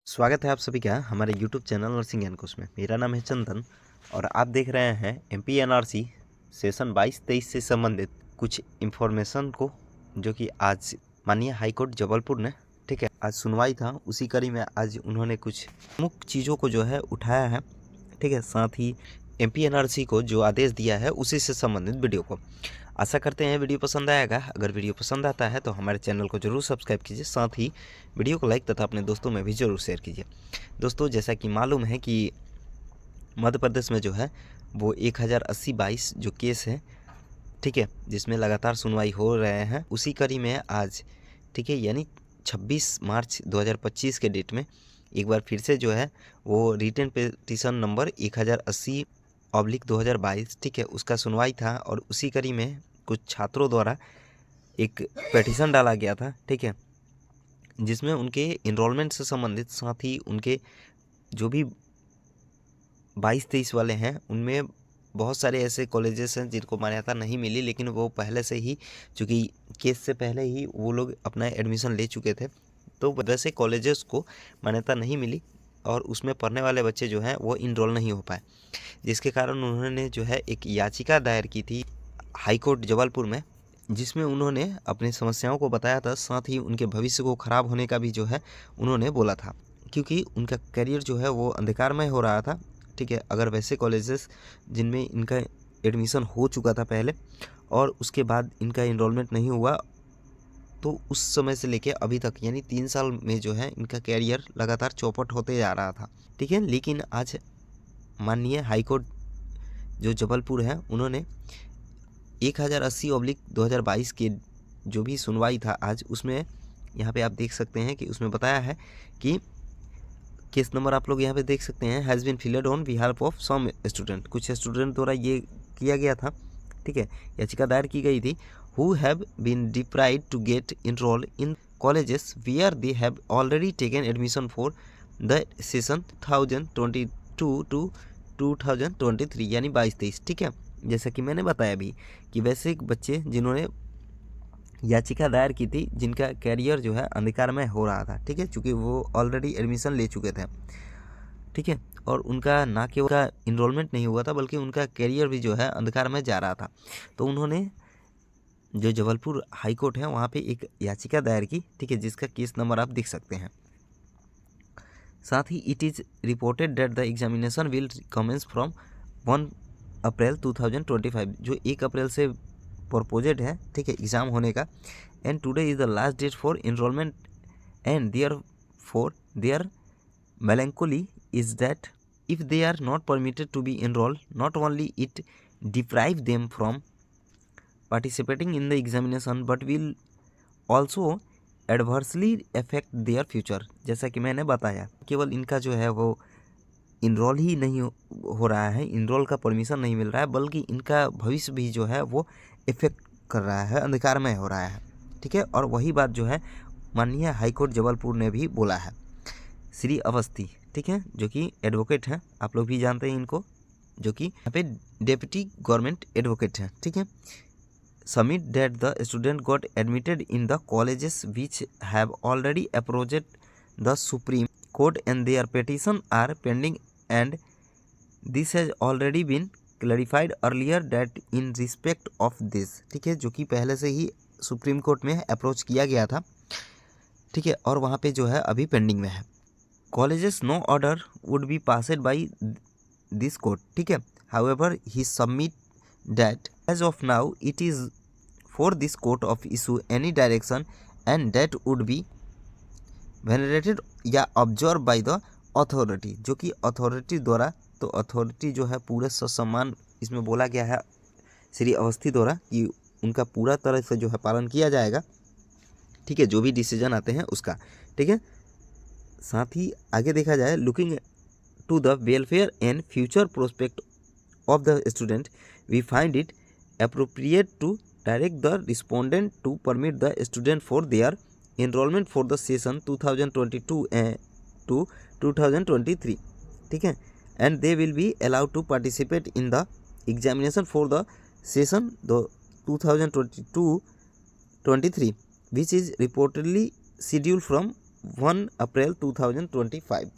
स्वागत है आप सभी का हमारे YouTube चैनल नर्सिंग ज्ञान कोश में। मेरा नाम है चंदन और आप देख रहे हैं MPNRC सेशन 22-23 से संबंधित कुछ इन्फॉर्मेशन को, जो कि आज माननीय हाईकोर्ट जबलपुर ने आज सुनवाई था, उसी कड़ी में आज उन्होंने कुछ मुख्य चीज़ों को जो है उठाया है। साथ ही MPNRC को जो आदेश दिया है उसी से संबंधित वीडियो को आशा करते हैं वीडियो पसंद आएगा। अगर वीडियो पसंद आता है तो हमारे चैनल को जरूर सब्सक्राइब कीजिए, साथ ही वीडियो को लाइक तथा अपने दोस्तों में भी जरूर शेयर कीजिए। दोस्तों, जैसा कि मालूम है कि मध्य प्रदेश में जो है वो 1080-22 जो केस है, जिसमें लगातार सुनवाई हो रहे हैं, उसी कड़ी में आज यानी 26 मार्च 2025 के डेट में एक बार फिर से जो है वो रिटन पिटीशन नंबर 1080/2022 उसका सुनवाई था। और उसी कड़ी में कुछ छात्रों द्वारा एक पिटीशन डाला गया था, जिसमें उनके इनरोलमेंट से संबंधित, साथ ही उनके जो भी 22-23 वाले हैं उनमें बहुत सारे ऐसे कॉलेजेस हैं जिनको मान्यता नहीं मिली, लेकिन वो पहले से ही, चूँकि केस से पहले ही वो लोग अपना एडमिशन ले चुके थे, तो वैसे कॉलेजेस को मान्यता नहीं मिली और उसमें पढ़ने वाले बच्चे जो हैं वो इनरोल नहीं हो पाए, जिसके कारण उन्होंने जो है एक याचिका दायर की थी हाईकोर्ट जबलपुर में, जिसमें उन्होंने अपनी समस्याओं को बताया था, साथ ही उनके भविष्य को ख़राब होने का भी जो है उन्होंने बोला था, क्योंकि उनका करियर जो है वो अंधकारमय हो रहा था। अगर वैसे कॉलेजेस जिनमें इनका एडमिशन हो चुका था पहले और उसके बाद इनका इनरोलमेंट नहीं हुआ, तो उस समय से लेके अभी तक यानी 3 साल में जो है इनका कैरियर लगातार चौपट होते जा रहा था। लेकिन आज माननीय हाईकोर्ट जो जबलपुर है, उन्होंने 1080/2022 के जो भी सुनवाई था आज, उसमें यहाँ पे आप देख सकते हैं कि उसमें बताया है कि केस नंबर आप लोग यहाँ पे देख सकते हैं, has been filed on behalf of some student, कुछ स्टूडेंट द्वारा ये किया गया था, याचिका दायर की गई थी, who have been deprived to get enrol in colleges where they have already taken admission for the session 2022 to 2023 यानी 22-23। जैसा कि मैंने बताया भी कि वैसे बच्चे जिन्होंने याचिका दायर की थी, जिनका कैरियर जो है अंधकार में हो रहा था, चूँकि वो ऑलरेडी एडमिशन ले चुके थे, और उनका ना केवल उनका इनरोलमेंट नहीं हुआ था बल्कि उनका कैरियर भी जो है अंधकार में जा रहा था। तो उन्होंने जो जबलपुर हाई कोर्ट है वहाँ पे एक याचिका दायर की, जिसका केस नंबर आप देख सकते हैं। साथ ही it is reported that the examination will commence from 1 April 2025, जो 1 अप्रैल से प्रपोजेड है, एग्ज़ाम होने का, and today is the last date for enrolment and there melancholy is that if they are not permitted to be enrolled, not only it deprive them from participating in the examination but will also adversely affect their future। जैसा कि मैंने बताया, केवल इनका जो है वो enrol ही नहीं हो रहा है, इनरोल का परमिशन नहीं मिल रहा है, बल्कि इनका भविष्य भी जो है वो इफेक्ट कर रहा है, अंधकारमय हो रहा है। और वही बात जो है माननीय हाईकोर्ट जबलपुर ने भी बोला है। श्री अवस्थी, जो कि एडवोकेट हैं, आप लोग भी जानते हैं इनको, जो कि यहाँ पे डेप्यूटी गवर्नमेंट एडवोकेट हैं, submit that the student got admitted in the colleges which have already approached the Supreme Court and their petition are pending and this has already been clarified earlier that in respect of this, जो कि पहले से ही Supreme Court में approach किया गया था, और वहाँ पे जो है अभी पेंडिंग में है। Colleges no order would be passed by this court, however he submit that as of now it is for this court of issue any direction and that would be venerated या observed by the authority, जो कि authority द्वारा, तो authority जो है पूरे ससम्मान इसमें बोला गया है श्री अवस्थी द्वारा कि उनका पूरा तरह से जो है पालन किया जाएगा, जो भी डिसीजन आते हैं उसका, साथ ही आगे देखा जाए, looking to the welfare and future prospect of the student we find it appropriate to direct the respondent to permit the student for their enrolment for the session 2022 to 2023, and they will be allowed to participate in the examination for the session 2022-23 which is reportedly scheduled from 1 April 2025।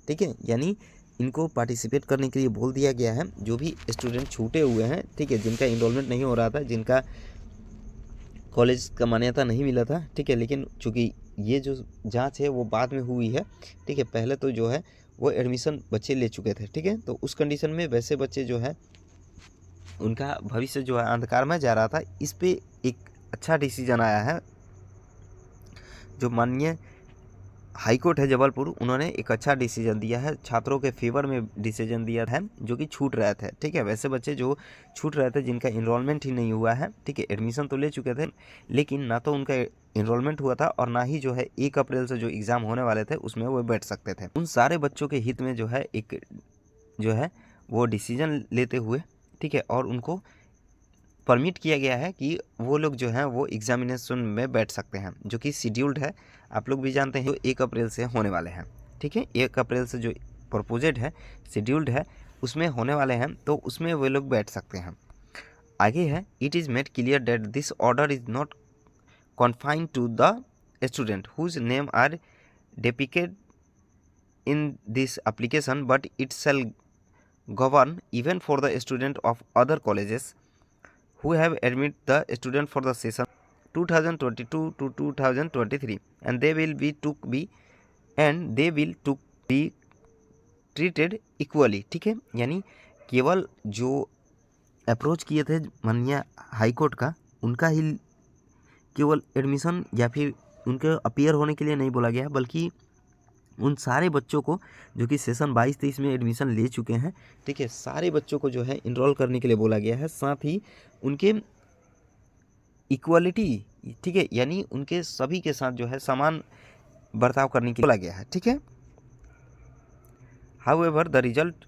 ठीक है, यानी इनको participate करने के लिए बोल दिया गया है। जो भी स्टूडेंट छूटे हुए हैं, ठीक है, जिनका इनरोलमेंट नहीं हो रहा था, जिनका कॉलेज का मान्यता नहीं मिला था, ठीक है, लेकिन चूँकि ये जो जांच है वो बाद में हुई है, ठीक है, पहले तो जो है वो एडमिशन बच्चे ले चुके थे, ठीक है, तो उस कंडीशन में वैसे बच्चे जो है उनका भविष्य जो है अंधकार में जा रहा था। इस पे एक अच्छा डिसीजन आया है। जो माननीय हाईकोर्ट है जबलपुर, उन्होंने एक अच्छा डिसीजन दिया है, छात्रों के फेवर में डिसीजन दिया है, जो कि छूट रहे थे, ठीक है, वैसे बच्चे जो छूट रहे थे, जिनका इनरोलमेंट ही नहीं हुआ है, ठीक है, एडमिशन तो ले चुके थे, लेकिन ना तो उनका इनरोलमेंट हुआ था और ना ही जो है 1 अप्रैल से जो एग्ज़ाम होने वाले थे उसमें वो बैठ सकते थे। उन सारे बच्चों के हित में जो है एक जो है वो डिसीजन लेते हुए, ठीक है, और उनको परमिट किया गया है कि वो लोग जो हैं वो एग्जामिनेशन में बैठ सकते हैं, जो कि शेड्यूल्ड है। आप लोग भी जानते हैं जो 1 अप्रैल से होने वाले हैं, ठीक है, 1 अप्रैल से जो प्रपोजेड है, शेड्यूल्ड है, उसमें होने वाले हैं, तो उसमें वो लोग बैठ सकते हैं। आगे है, it is made clear that this order is not confined to the student whose name are depicted in this application, but it shall govern even for the student of other colleges who have admitted the student for the session 2022 to 2023, and they will be treated equally। ठीक है, यानी केवल जो approach किए थे माननीय high court का, उनका ही केवल एडमिशन या फिर उनके अपीयर होने के लिए नहीं बोला गया, बल्कि उन सारे बच्चों को जो कि सेशन 22-23 में एडमिशन ले चुके हैं, ठीक है, सारे बच्चों को जो है इनरोल करने के लिए बोला गया है। साथ ही उनके इक्वालिटी, ठीक है, यानी उनके सभी के साथ जो है समान बर्ताव करने के लिए बोला गया है। ठीक है, however the result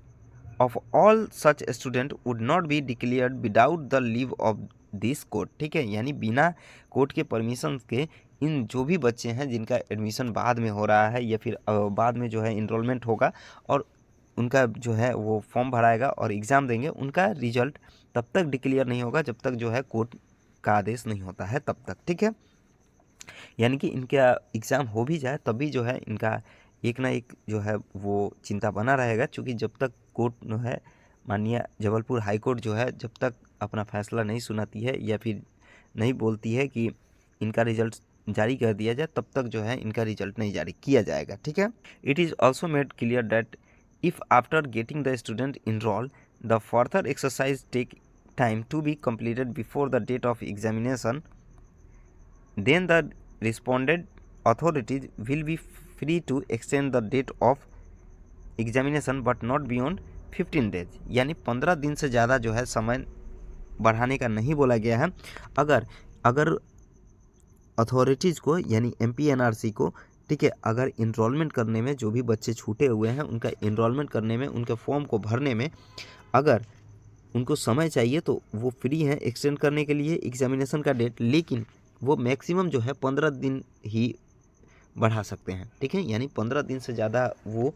of all such student would not be declared without the leave of this court. ठीक है, यानी बिना कोर्ट के परमिशन के इन जो भी बच्चे हैं जिनका एडमिशन बाद में हो रहा है या फिर बाद में जो है इनरोलमेंट होगा और उनका जो है वो फॉर्म भराएगा और एग्ज़ाम देंगे, उनका रिजल्ट तब तक डिक्लेयर नहीं होगा जब तक जो है कोर्ट का आदेश नहीं होता है तब तक। ठीक है, यानी कि इनका एग्ज़ाम हो भी जाए तब भी जो है इनका एक ना एक जो है वो चिंता बना रहेगा, क्योंकि जब तक कोर्ट जो है माननीय जबलपुर हाई कोर्ट जो है जब तक अपना फैसला नहीं सुनाती है या फिर नहीं बोलती है कि इनका रिजल्ट जारी कर दिया जाए, तब तक जो है इनका रिजल्ट नहीं जारी किया जाएगा। ठीक है, it is also made clear that if after getting the student enrol the further exercise take time to be completed before the date of examination, then the respondent authorities will be free to extend the date of examination but not beyond 15 days। यानी 15 दिन से ज़्यादा जो है समय बढ़ाने का नहीं बोला गया है। अगर अथॉरिटीज़ को यानी MPNRC को, ठीक है, अगर इनरोलमेंट करने में जो भी बच्चे छूटे हुए हैं उनका इनरोलमेंट करने में, उनके फॉर्म को भरने में अगर उनको समय चाहिए तो वो फ्री हैं एक्सटेंड करने के लिए एग्जामिनेशन का डेट, लेकिन वो मैक्सिमम जो है 15 दिन ही बढ़ा सकते हैं। ठीक है, यानी 15 दिन से ज़्यादा वो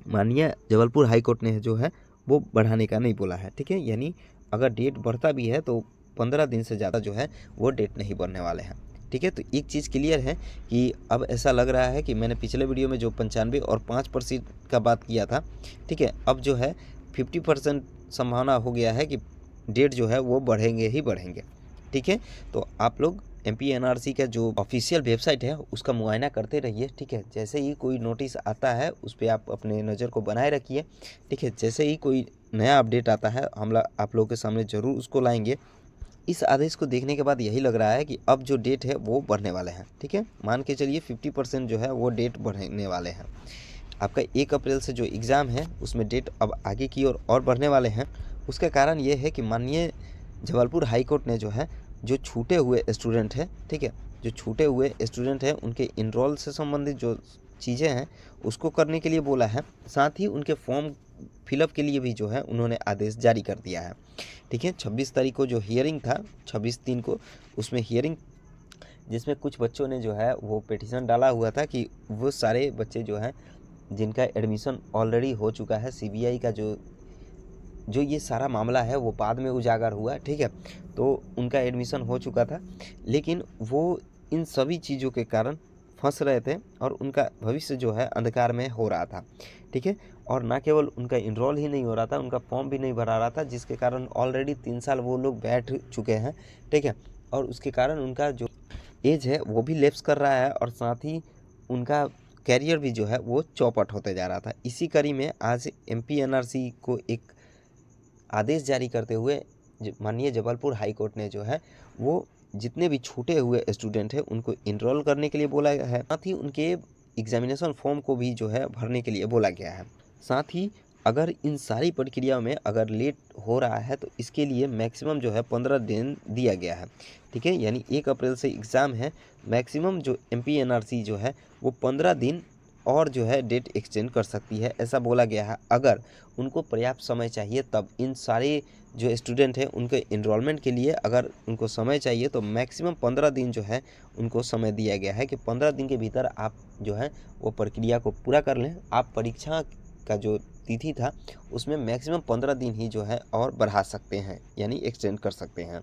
माननीय जबलपुर हाई कोर्ट ने जो है वो बढ़ाने का नहीं बोला है। ठीक है, यानी अगर डेट बढ़ता भी है तो 15 दिन से ज़्यादा जो है वो डेट नहीं बढ़ने वाले हैं। ठीक है, तो एक चीज़ क्लियर है कि अब ऐसा लग रहा है कि मैंने पिछले वीडियो में जो 95 और 5% का बात किया था, ठीक है, अब जो है 50% संभावना हो गया है कि डेट जो है वो बढ़ेंगे ही बढ़ेंगे। ठीक है, तो आप लोग MPNRC का जो ऑफिशियल वेबसाइट है उसका मुआयना करते रहिए। ठीक है, जैसे ही कोई नोटिस आता है उस पर आप अपने नज़र को बनाए रखिए। ठीक है, जैसे ही कोई नया अपडेट आता है हम आप लोगों के सामने ज़रूर उसको लाएंगे। इस आदेश को देखने के बाद यही लग रहा है कि अब जो डेट है वो बढ़ने वाले हैं। ठीक है, मान के चलिए 50% जो है वो डेट बढ़ने वाले हैं। आपका 1 अप्रैल से जो एग्ज़ाम है उसमें डेट अब आगे की ओर और बढ़ने वाले हैं। उसका कारण ये है कि माननीय जबलपुर हाई कोर्ट ने जो है जो छूटे हुए स्टूडेंट हैं, ठीक है, जो छूटे हुए स्टूडेंट हैं उनके इनरोल से संबंधित जो चीज़ें हैं उसको करने के लिए बोला है। साथ ही उनके फॉर्म फिलअप के लिए भी जो है उन्होंने आदेश जारी कर दिया है। ठीक है, 26 तारीख को जो हियरिंग था, 26/3 को, उसमें हियरिंग जिसमें कुछ बच्चों ने जो है वो पिटीशन डाला हुआ था कि वो सारे बच्चे जो हैं जिनका एडमिशन ऑलरेडी हो चुका है, CBI का जो ये सारा मामला है वो बाद में उजागर हुआ। ठीक है, तो उनका एडमिशन हो चुका था, लेकिन वो इन सभी चीज़ों के कारण फंस रहे थे और उनका भविष्य जो है अंधकार में हो रहा था, ठीक है। और ना केवल उनका इनरोल ही नहीं हो रहा था, उनका फॉर्म भी नहीं भरा रहा था, जिसके कारण ऑलरेडी 3 साल वो लोग बैठ चुके हैं, ठीक है। और उसके कारण उनका जो एज है वो भी लैप्स कर रहा है और साथ ही उनका कैरियर भी जो है वो चौपट होते जा रहा था। इसी कड़ी में आज MP NRC को एक आदेश जारी करते हुए माननीय जबलपुर हाई कोर्ट ने जो है वो जितने भी छूटे हुए स्टूडेंट हैं उनको इनरोल करने के लिए बोला गया है, साथ ही उनके एग्जामिनेशन फॉर्म को भी जो है भरने के लिए बोला गया है। साथ ही अगर इन सारी प्रक्रियाओं में अगर लेट हो रहा है तो इसके लिए मैक्सिमम जो है 15 दिन दिया गया है, ठीक है। यानी 1 अप्रैल से एग्ज़ाम है, मैक्सिमम जो MP NRC जो है वो 15 दिन और जो है डेट एक्सटेंड कर सकती है, ऐसा बोला गया है। अगर उनको पर्याप्त समय चाहिए तब इन सारे जो स्टूडेंट हैं उनके इनरोलमेंट के लिए अगर उनको समय चाहिए तो मैक्सिमम 15 दिन जो है उनको समय दिया गया है कि 15 दिन के भीतर आप जो है वो प्रक्रिया को पूरा कर लें। आप परीक्षा का जो तिथि था उसमें मैक्सिमम 15 दिन ही जो है और बढ़ा सकते हैं, यानी एक्सटेंड कर सकते हैं,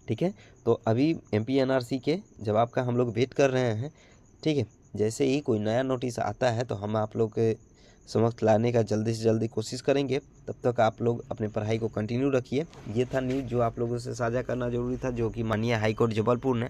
ठीक है। तो अभी MP NRC के जवाब का हम लोग वेट कर रहे हैं, ठीक है। जैसे ही कोई नया नोटिस आता है तो हम आप लोग के समक्ष लाने का जल्दी से जल्दी कोशिश करेंगे। तब तक आप लोग अपने पढ़ाई को कंटिन्यू रखिए। ये था न्यूज़ जो आप लोगों से साझा करना जरूरी था, जो कि माननीय हाईकोर्ट जबलपुर ने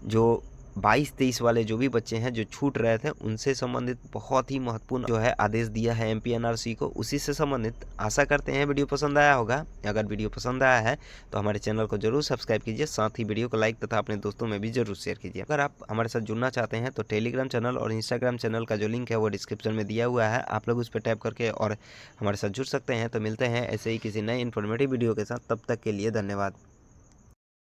जो 22-23 वाले जो भी बच्चे हैं जो छूट रहे थे उनसे संबंधित बहुत ही महत्वपूर्ण जो है आदेश दिया है MP NRC को, उसी से संबंधित। आशा करते हैं वीडियो पसंद आया होगा। अगर वीडियो पसंद आया है तो हमारे चैनल को जरूर सब्सक्राइब कीजिए, साथ ही वीडियो को लाइक तथा अपने दोस्तों में भी जरूर शेयर कीजिए। अगर आप हमारे साथ जुड़ना चाहते हैं तो टेलीग्राम चैनल और इंस्टाग्राम चैनल का जो लिंक है वो डिस्क्रिप्शन में दिया हुआ है, आप लोग उस पर टैप करके और हमारे साथ जुड़ सकते हैं। तो मिलते हैं ऐसे ही किसी नए इन्फॉर्मेटिव वीडियो के साथ, तब तक के लिए धन्यवाद।